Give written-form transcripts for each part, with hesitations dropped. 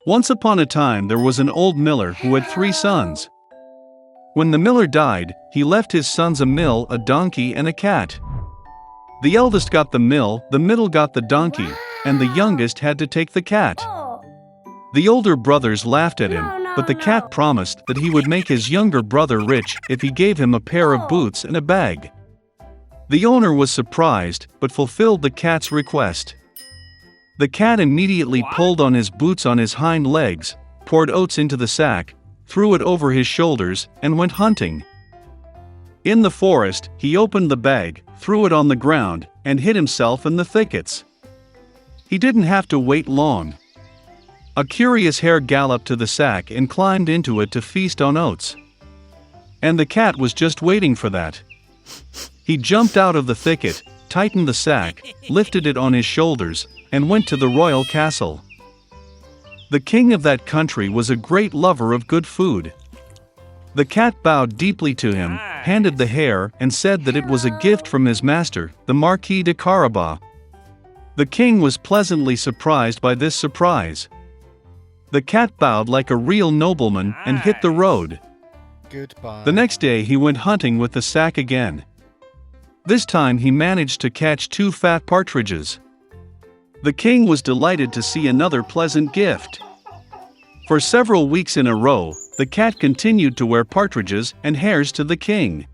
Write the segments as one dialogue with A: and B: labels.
A: Once upon a time there was an old miller who had 3 sons. When the miller died, he left his sons a mill, a donkey, and a cat. The eldest got the mill, the middle got the donkey, and the youngest had to take the cat. The older brothers laughed at him, but the cat promised that he would make his younger brother rich if he gave him a pair of boots and a bag. The owner was surprised, but fulfilled the cat's request. The cat immediately pulled on his boots on his hind legs, poured oats into the sack, threw it over his shoulders, and went hunting. In the forest, he opened the bag, threw it on the ground, and hid himself in the thickets. He didn't have to wait long. A curious hare galloped to the sack and climbed into it to feast on oats. And the cat was just waiting for that. He jumped out of the thicket, tightened the sack, lifted it on his shoulders, and went to the royal castle. The king of that country was a great lover of good food. The cat bowed deeply to him, handed the hare, and said that it was a gift from his master, the Marquis de Carabas. The king was pleasantly surprised by this surprise. The cat bowed like a real nobleman and hit the road.
B: Goodbye.
A: The next day he went hunting with the sack again. This time he managed to catch 2 fat partridges. The king was delighted to see another pleasant gift. For several weeks in a row, the cat continued to wear partridges and hares to the king.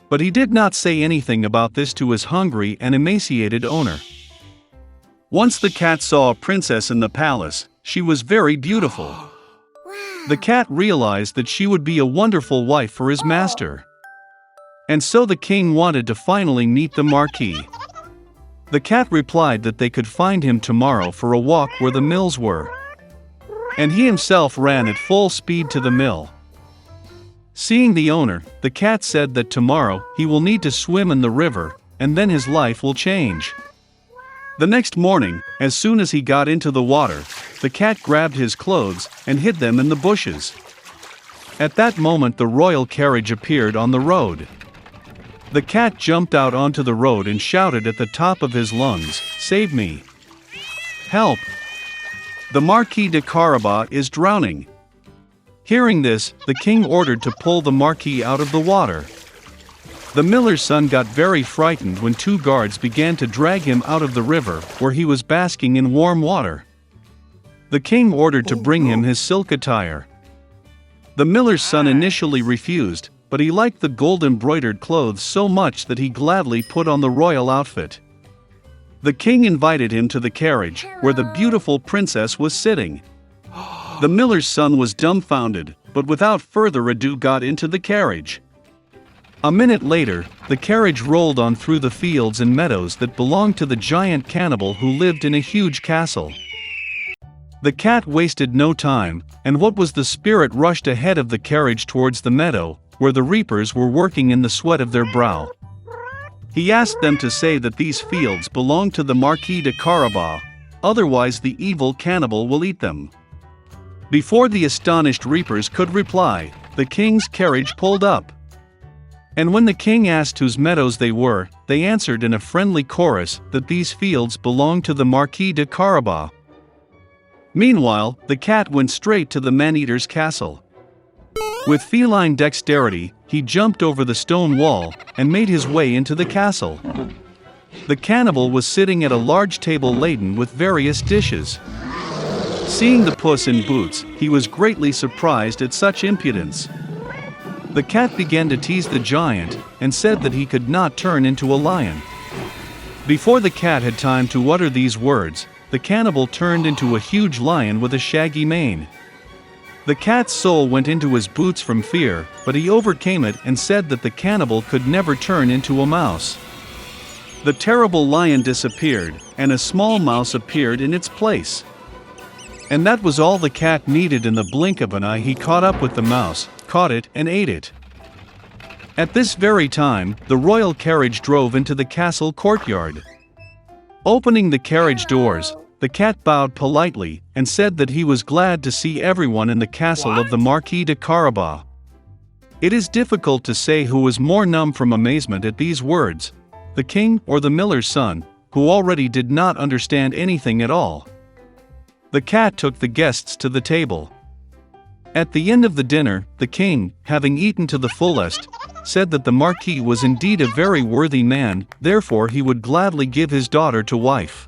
A: But he did not say anything about this to his hungry and emaciated owner. Once the cat saw a princess in the palace. She was very beautiful. The cat realized that she would be a wonderful wife for his master. And so the king wanted to finally meet the Marquis. The cat replied that they could find him tomorrow for a walk where the mills were. And he himself ran at full speed to the mill. Seeing the owner, the cat said that tomorrow he will need to swim in the river, and then his life will change. The next morning, as soon as he got into the water, the cat grabbed his clothes and hid them in the bushes. At that moment the royal carriage appeared on the road. The cat jumped out onto the road and shouted at the top of his lungs, "Save me! Help! The Marquis de Carabas is drowning!" Hearing this, the king ordered to pull the Marquis out of the water. The miller's son got very frightened when 2 guards began to drag him out of the river where he was basking in warm water. The king ordered to bring him his silk attire. The miller's son initially refused, but he liked the gold-embroidered clothes so much that he gladly put on the royal outfit. The king invited him to the carriage, where the beautiful princess was sitting. The miller's son was dumbfounded, but without further ado got into the carriage. A minute later, the carriage rolled on through the fields and meadows that belonged to the giant cannibal who lived in a huge castle. The cat wasted no time, and what was the spirit rushed ahead of the carriage towards the meadow, where the reapers were working in the sweat of their brow. He asked them to say that these fields belonged to the Marquis de Carabas, otherwise the evil cannibal will eat them. Before the astonished reapers could reply, the king's carriage pulled up. And when the king asked whose meadows they were, they answered in a friendly chorus that these fields belonged to the Marquis de Carabas. Meanwhile, the cat went straight to the man-eater's castle. With feline dexterity, he jumped over the stone wall and made his way into the castle. The cannibal was sitting at a large table laden with various dishes. Seeing the Puss in Boots, he was greatly surprised at such impudence. The cat began to tease the giant and said that he could not turn into a lion. Before the cat had time to utter these words, the cannibal turned into a huge lion with a shaggy mane. The cat's soul went into his boots from fear, but he overcame it and said that the cannibal could never turn into a mouse. The terrible lion disappeared, and a small mouse appeared in its place. And that was all the cat needed. In the blink of an eye he caught up with the mouse, caught it, and ate it. At this very time, the royal carriage drove into the castle courtyard. Opening the carriage doors, the cat bowed politely and said that he was glad to see everyone in the castle of the Marquis de Carabas. It is difficult to say who was more numb from amazement at these words, the king or the miller's son, who already did not understand anything at all. The cat took the guests to the table. At the end of the dinner, the king, having eaten to the fullest, said that the marquis was indeed a very worthy man, therefore he would gladly give his daughter to wife.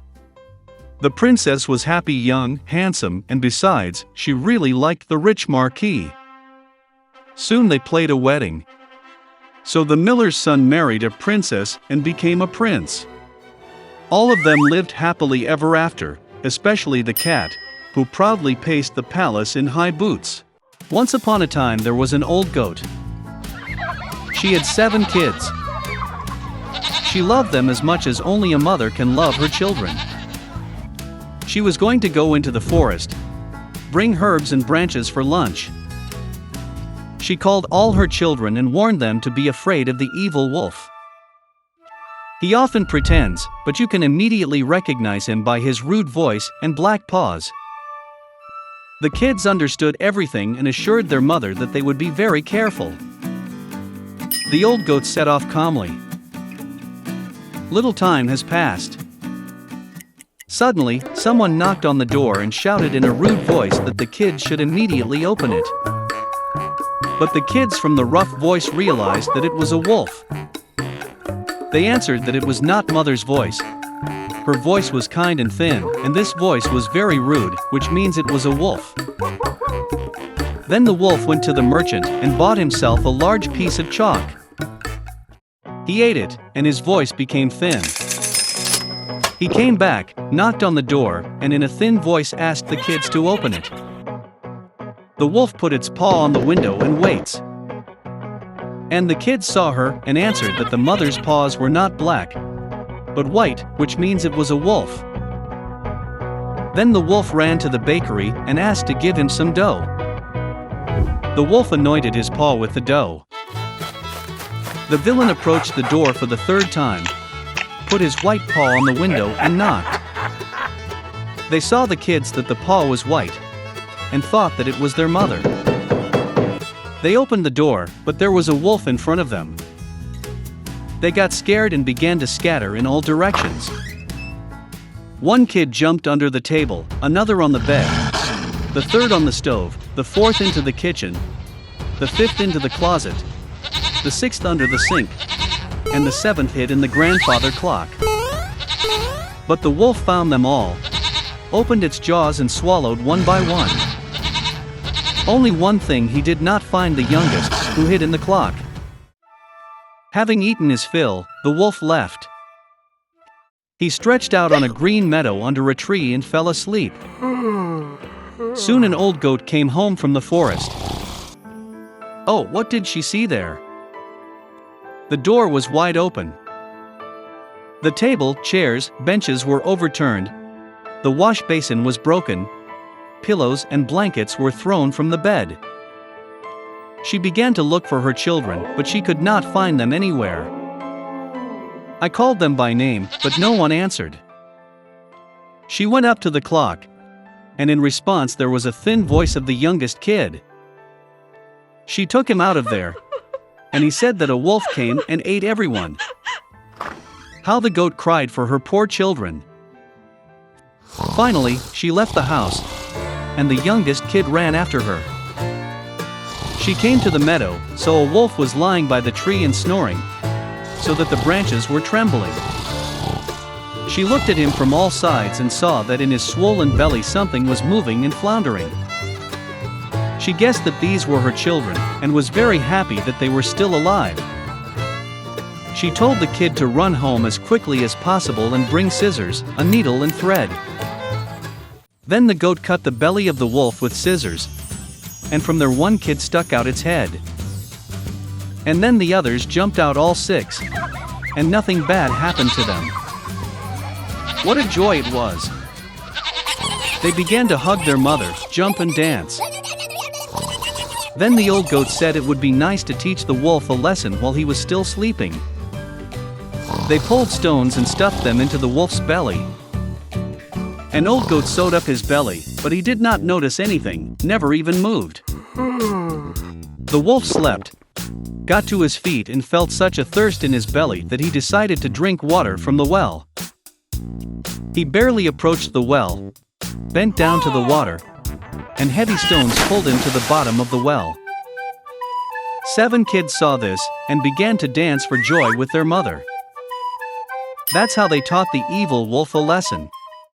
A: The princess was happy, young, handsome, and besides, she really liked the rich marquis. Soon they played a wedding. So the miller's son married a princess and became a prince. All of them lived happily ever after, especially the cat, who proudly paced the palace in high boots. Once upon a time there was an old goat. She had 7 kids. She loved them as much as only a mother can love her children. She was going to go into the forest, bring herbs and branches for lunch. She called all her children and warned them to be afraid of the evil wolf. He often pretends, but you can immediately recognize him by his rude voice and black paws. The kids understood everything and assured their mother that they would be very careful. The old goat set off calmly. Little time has passed. Suddenly, someone knocked on the door and shouted in a rude voice that the kids should immediately open it. But the kids from the rough voice realized that it was a wolf. They answered that it was not mother's voice. Her voice was kind and thin, and this voice was very rude, which means it was a wolf. Then the wolf went to the merchant and bought himself a large piece of chalk. He ate it, and his voice became thin. He came back, knocked on the door, and in a thin voice asked the kids to open it. The wolf put its paw on the window and waits. And the kids saw her and answered that the mother's paws were not black, but white, which means it was a wolf. Then the wolf ran to the bakery and asked to give him some dough. The wolf anointed his paw with the dough. The villain approached the door for the 3rd time, put his white paw on the window and knocked. They saw the kids that the paw was white, and thought that it was their mother. They opened the door, but there was a wolf in front of them. They got scared and began to scatter in all directions. One kid jumped under the table, another on the bed, the 3rd on the stove, the 4th into the kitchen, the 5th into the closet, the 6th under the sink, and the 7th hid in the grandfather clock. But the wolf found them all, opened its jaws and swallowed one by one. Only one thing he did not find: the youngest, who hid in the clock. Having eaten his fill, the wolf left. He stretched out on a green meadow under a tree and fell asleep. Soon an old goat came home from the forest. Oh, what did she see there? The door was wide open. The table, chairs, benches were overturned. The wash basin was broken. Pillows and blankets were thrown from the bed. She began to look for her children, but she could not find them anywhere. I called them by name, but no one answered. She went up to the clock, and in response there was a thin voice of the youngest kid. She took him out of there, and he said that a wolf came and ate everyone. How the goat cried for her poor children. Finally, she left the house, and the youngest kid ran after her. She came to the meadow, so a wolf was lying by the tree and snoring, so that the branches were trembling. She looked at him from all sides and saw that in his swollen belly something was moving and floundering. She guessed that these were her children, and was very happy that they were still alive. She told the kid to run home as quickly as possible and bring scissors, a needle and thread. Then the goat cut the belly of the wolf with scissors, and from there one kid stuck out its head. And then the others jumped out, all 6, and nothing bad happened to them. What a joy it was! They began to hug their mother, jump and dance. Then the old goat said it would be nice to teach the wolf a lesson while he was still sleeping. They pulled stones and stuffed them into the wolf's belly. An old goat sewed up his belly, but he did not notice anything, never even moved. The wolf slept, got to his feet and felt such a thirst in his belly that he decided to drink water from the well. He barely approached the well, bent down to the water, and heavy stones pulled him to the bottom of the well. 7 kids saw this and began to dance for joy with their mother. That's how they taught the evil wolf a lesson.